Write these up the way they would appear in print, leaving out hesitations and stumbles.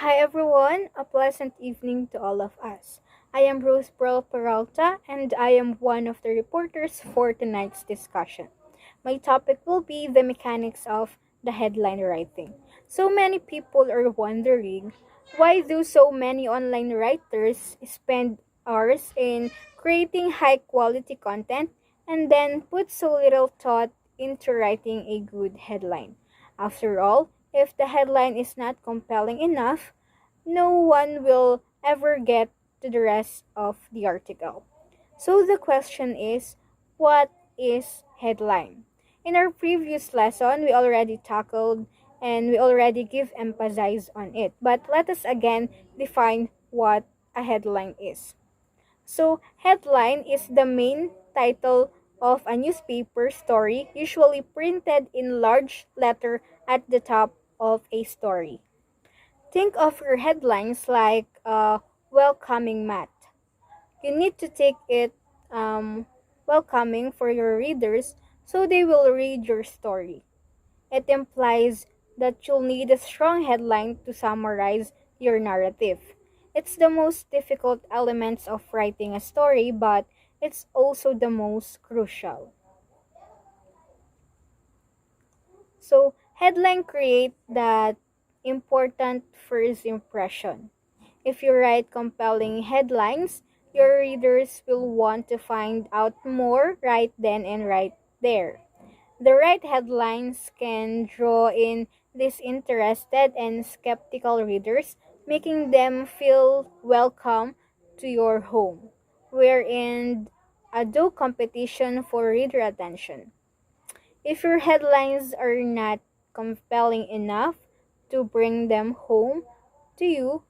Hi everyone, a pleasant evening to all of us. I am Rose Pearl Peralta and I am one of the reporters for tonight's discussion. My topic will be the mechanics of the headline writing. So many people are wondering, why do so many online writers spend hours in creating high quality content and then put so little thought into writing a good headline? After all, if the headline is not compelling enough, no one will ever get to the rest of the article. So the question is, what is headline? In our previous lesson, we already tackled and we already give emphasis on it. But let us again define what a headline is. So, headline is the main title of a newspaper story, usually printed in large letter at the top of a story. Think of your headlines like a welcoming mat. You need to take it welcoming for your readers so they will read your story. It implies that you'll need a strong headline to summarize your narrative. It's the most difficult elements of writing a story, but it's also the most crucial. So, headline create that important first impression. If you write compelling headlines, your readers will want to find out more right then and right there. The right headlines can draw in disinterested and skeptical readers, making them feel welcome to your home. We're in a do competition for reader attention. If your headlines are not compelling enough to bring them home to you,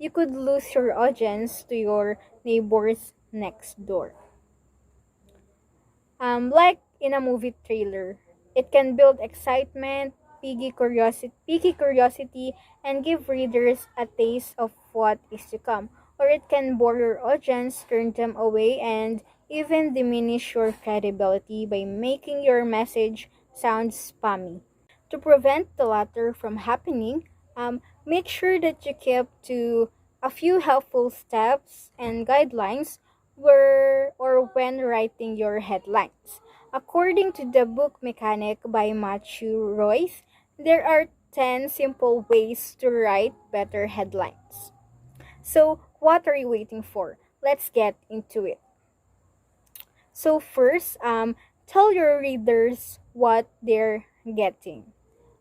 you could lose your audience to your neighbors next door. Like in a movie trailer, it can build excitement, picky curiosity, and give readers a taste of what is to come. Or it can bore your audience, turn them away, and even diminish your credibility by making your message sound spammy. To prevent the latter from happening, make sure that you keep to a few helpful steps and guidelines where or when writing your headlines. According to the book Mechanic by Matthew Royce, there are 10 simple ways to write better headlines. So, what are you waiting for? Let's get into it. So, first, tell your readers what they're getting.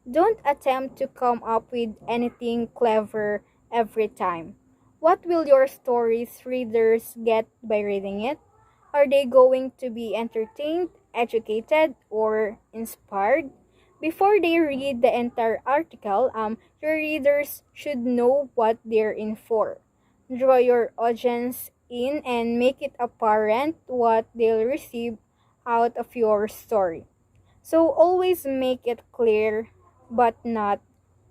Don't attempt to come up with anything clever every time. What will your story's readers get by reading it? Are they going to be entertained, educated, or inspired? Before they read the entire article, your readers should know what they're in for. Draw your audience in and make it apparent what they'll receive out of your story. So always make it clear but not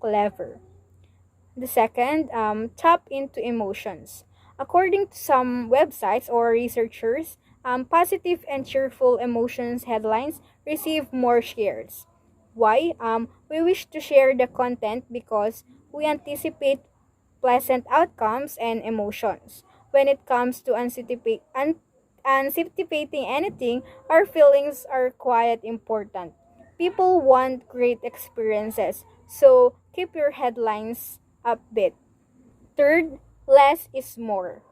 clever. The second, tap into emotions. According to some websites or researchers, positive and cheerful emotions headlines receive more shares. Why? We wish to share the content because we anticipate pleasant outcomes and emotions. When it comes to anticipating anything, our feelings are quite important. People want great experiences, so keep your headlines upbeat. Third, less is more.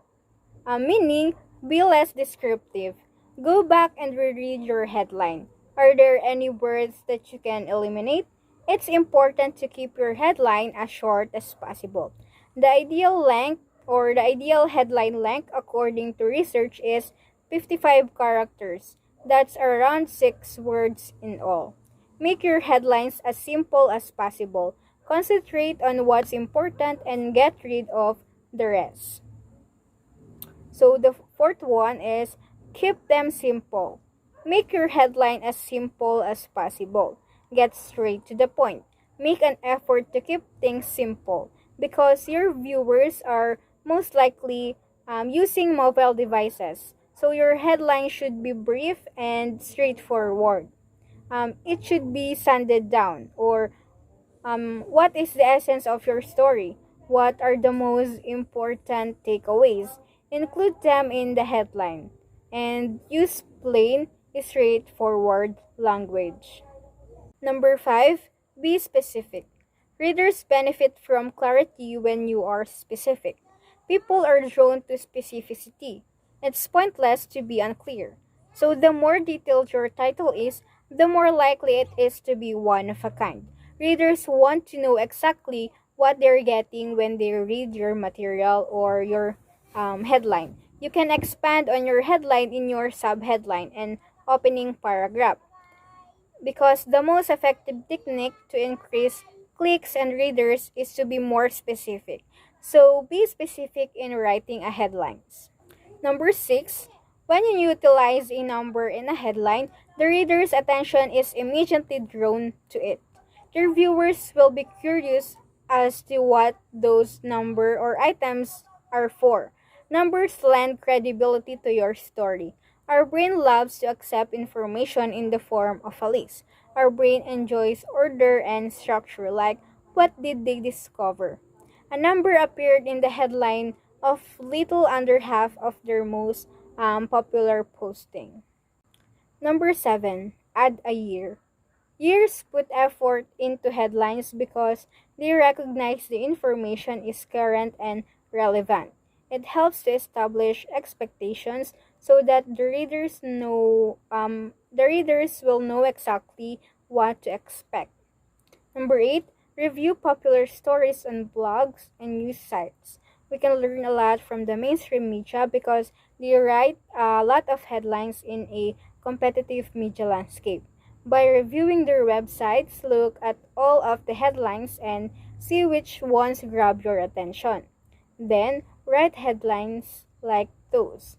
Meaning, be less descriptive. Go back and reread your headline. Are there any words that you can eliminate? It's important to keep your headline as short as possible. The ideal length or the ideal headline length according to research is 55 characters. That's around 6 words in all. Make your headlines as simple as possible. Concentrate on what's important and get rid of the rest. So the fourth one is keep them simple. Make your headline as simple as possible. Get straight to the point. Make an effort to keep things simple because your viewers are most likely using mobile devices. So your headline should be brief and straightforward. It should be sanded down or what is the essence of your story? What are the most important takeaways? Include them in the headline. And use plain, straightforward language. Number 5, be specific. Readers benefit from clarity when you are specific. People are drawn to specificity. It's pointless to be unclear. So, the more detailed your title is, the more likely it is to be one of a kind. Readers want to know exactly what they're getting when they read your material or your headline. You can expand on your headline in your subheadline and opening paragraph because the most effective technique to increase clicks and readers is to be more specific. So be specific in writing a headlines. Number 6, when you utilize a number in a headline, the reader's attention is immediately drawn to it. Your viewers will be curious as to what those number or items are for. Numbers lend credibility to your story. Our brain loves to accept information in the form of a list. Our brain enjoys order and structure, like what did they discover? A number appeared in the headline of little under half of their most popular posting. Number 7, add a year. Years put effort into headlines because they recognize the information is current and relevant. It helps to establish expectations so that the readers will know exactly what to expect. Number 8, review popular stories on blogs and news sites. We can learn a lot from the mainstream media because they write a lot of headlines in a competitive media landscape. By reviewing their websites, look at all of the headlines and see which ones grab your attention. Then, write headlines like those.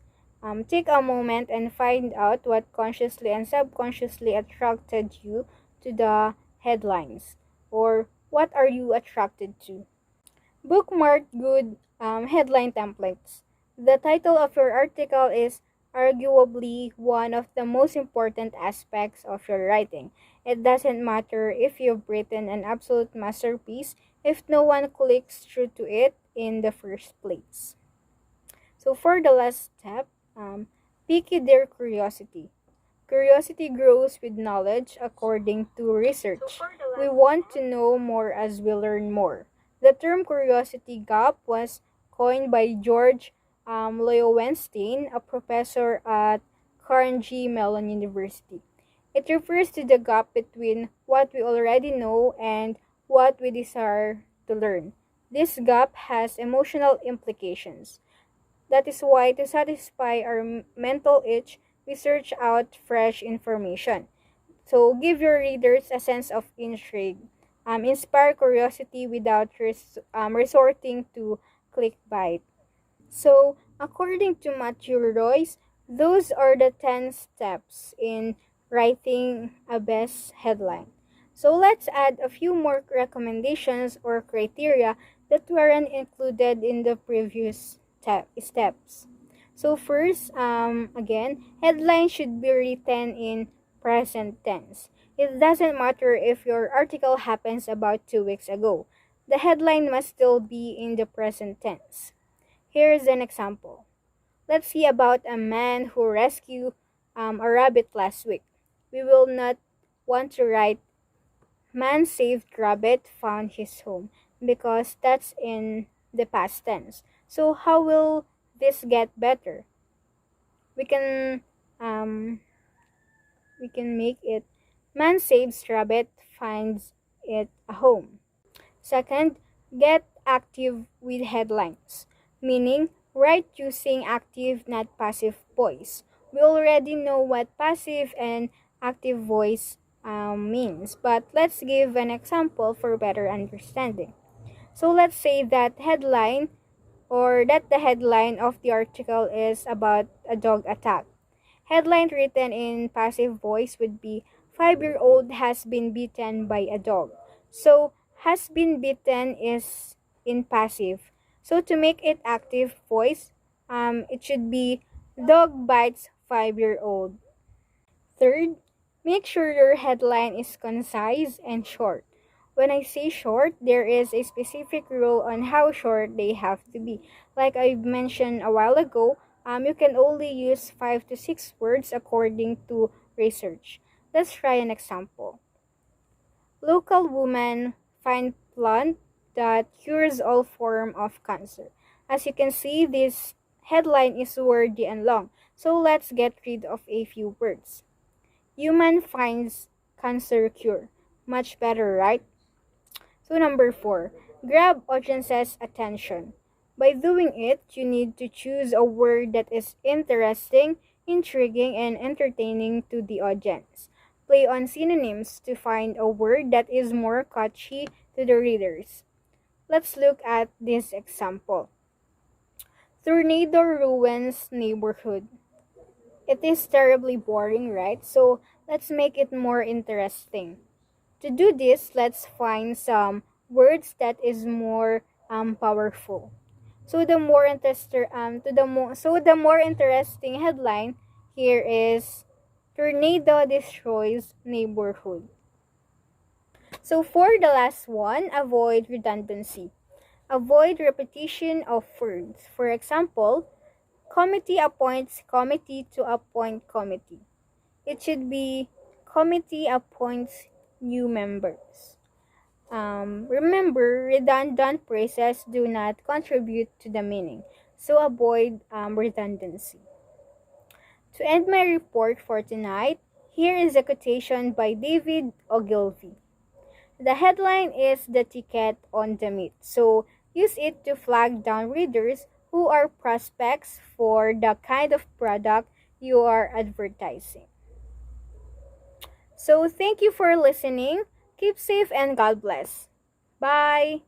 Take a moment and find out what consciously and subconsciously attracted you to the headlines, or what are you attracted to. Bookmark good headline templates. The title of your article is arguably one of the most important aspects of your writing. It doesn't matter if you've written an absolute masterpiece if no one clicks through to it in the first place. So for the last step, pique their curiosity. Curiosity grows with knowledge according to research. We want to know more as we learn more. The term curiosity gap was coined by George Loewenstein, a professor at Carnegie Mellon University. It refers to the gap between what we already know and what we desire to learn. This gap has emotional implications. That is why, to satisfy our mental itch, we search out fresh information. So, give your readers a sense of intrigue. Inspire curiosity without resorting to clickbait. So, according to Matthew Royce, those are the 10 steps in writing a best headline. So, let's add a few more recommendations or criteria that weren't included in the previous steps. So, first, again, headline should be written in present tense. It doesn't matter if your article happens about 2 weeks ago. The headline must still be in the present tense. Here's an example. Let's see about a man who rescued a rabbit last week. We will not want to write man saved rabbit found his home because that's in the past tense. So how will this get better? We can um, make it man saves rabbit finds it a home. Second, get active with headlines, meaning write using active, not passive voice. We already know what passive and active voice means, but let's give an example for better understanding. So let's say that the headline of the article is about a dog attack. Headline written in passive voice would be 5-year-old has been bitten by a dog. So has been bitten is in passive. So to make it active voice, it should be dog bites 5-year-old. Third, make sure your headline is concise and short. When I say short, there is a specific rule on how short they have to be. Like I mentioned a while ago, you can only use 5 to 6 words according to research. Let's try an example. Local woman find plant that cures all form of cancer. As you can see, this headline is wordy and long. So let's get rid of a few words. Human finds cancer cure. Much better, right? So number 4, grab audience's attention. By doing it, you need to choose a word that is interesting, intriguing, and entertaining to the audience. Play on synonyms to find a word that is more catchy to the readers. Let's look at this example. Tornado ruins neighborhood. It is terribly boring, right? So let's make it more interesting. To do this, let's find some words that is more powerful. So the more interesting headline here is tornado destroys neighborhood. So for the last one, avoid redundancy. Avoid repetition of words. For example, committee appoints committee to appoint committee. It should be committee appoints new members. Remember, redundant phrases do not contribute to the meaning, so avoid redundancy. To end my report for tonight, here is a quotation by David Ogilvy. The headline is the ticket on the meat, so use it to flag down readers who are prospects for the kind of product you are advertising. So thank you for listening. Keep safe and God bless. Bye.